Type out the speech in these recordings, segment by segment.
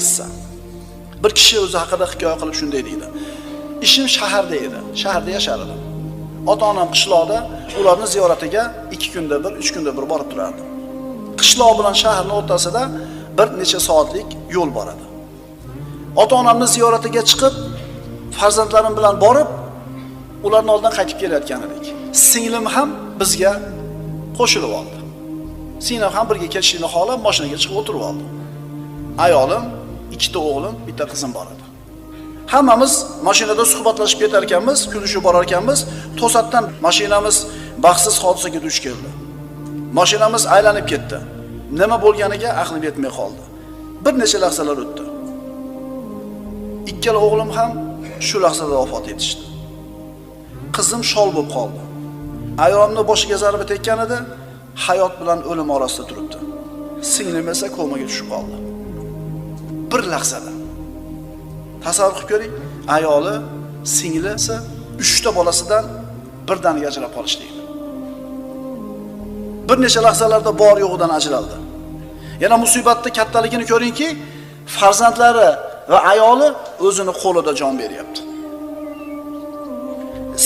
qissa. Bir kishi o'zi haqida hikoya qilib shunday deydi. Ishim shaharda edi. Shaharda yashar edim. Ota-onam qishloqda, ularni ziyoratiga 2 kunda bir, 3 kunda bir borib turardim. Qishloq bilan shaharning o'rtasida bir necha soatlik yo'l bor edi. Ota-onamni ziyoratiga chiqib, farzandlarim bilan borib, ularning oldidan qaytib kelayotgan edik. Singlim ham bizga qo'shilib oldi. Singlim ham birga ketishini xohlab mashinaga chiqib o'tirib oldi. Ayolim, 2 ta o'g'lim, 1 ta qizim bor edi. Hammamiz mashinada suhbatlashib ketar ekanmiz, kulishib borar ekanmiz. To'satdan mashinamiz baxtsiz hodisaga duch keldi. Mashinamiz aylanib ketdi. Nima bo'lganiga aqlim yetmay qoldi. Bir necha lahzalar o'tdi. Ikkala o'g'lim ham shu lahzada vafot etishdi. Qizim shol bo'lib qoldi. Ayolimning boshiga zarba tekkan edi, hayot bilan o'lim orasida turibdi. Singlim esa komaga tushib qoldi. Bir lahzada. Tasavvur qilib ko'ring, ayoli, singlisi 3 ta bolasidan birdaniga ajrab qolishdi. Bir necha lahzalarda bor yo'g'idan ajraldi. Yana musibatni kattaligini ko'ringki, farzandlari va ayoli o'zini qo'lida jon beryapti.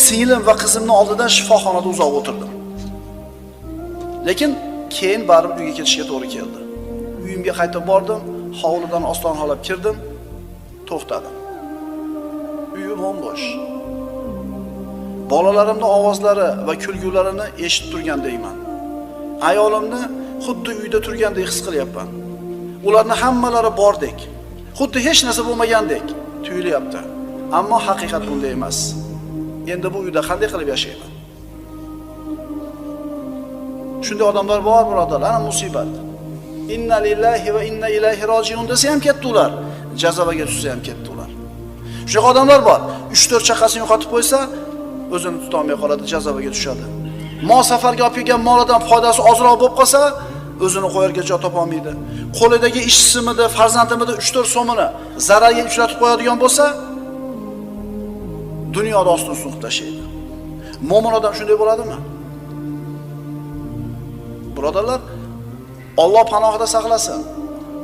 Singlim va qizimning oldida shifoxonada uzoq o'tirdim. Lekin keyin baribir uyga ketishga to'g'ri keldi. Uyimga qaytib bordim, hovlidan ostonxonalab kirdim, to'xtadim. Uyim bo'sh. Bolalarimning ovozlari va kulgularini eshitib turgandayman. Ayolimni xuddi uyda turgandek his qilyapman. Ularning hammalari bordek, xuddi hech narsa bo'lmagandek tuyulyapti. Ammo haqiqat bunday emas. Endi bu uyda qanday qilib yashayman? Shunday odamlar bor, birodarlar, ana musibat. Inna lillahi va inna ilayhi rojiun desa ham ketdi ular. Jazobaga tushsa ham ketdi ular. Shu odamlar bor. 3-4 chaqasini yo'qotib qo'ysa, o'zini tuta olmay qoladi, jazobaga tushadi. Mol safarga olib kelgan molidan foydasi ozroq bo'lib qolsa, o'zini qo'yarga joy topa olmaydi. Qo'lidagi ishchimidi, farzandimidi 3-4 so'mini zararga uchratib qo'yadigan bo'lsa, dunyoda ostin suv tashlaydi. Mo'min odam shunday bo'ladimi? Birodarlar, Alloh panohida saqlasin.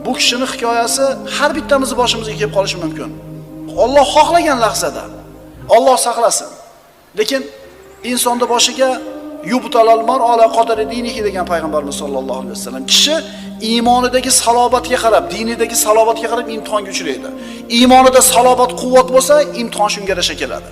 Bu kishining hikoyasi har bittamiz boshimizga kelib qolishi mumkin. Alloh xohlagan lahzada Alloh saqlasin. Lekin insonning boshiga yubtalal mar ala qadri dinihi degan payg'ambarimiz sollallohu alayhi vasallam kishi iymonidagi salobatga qarab, dinidagi salobatga qarab imtihonga uchraydi. Iymonida salobat quvvat bo'lsa, imtihon shunga yarasha keladi.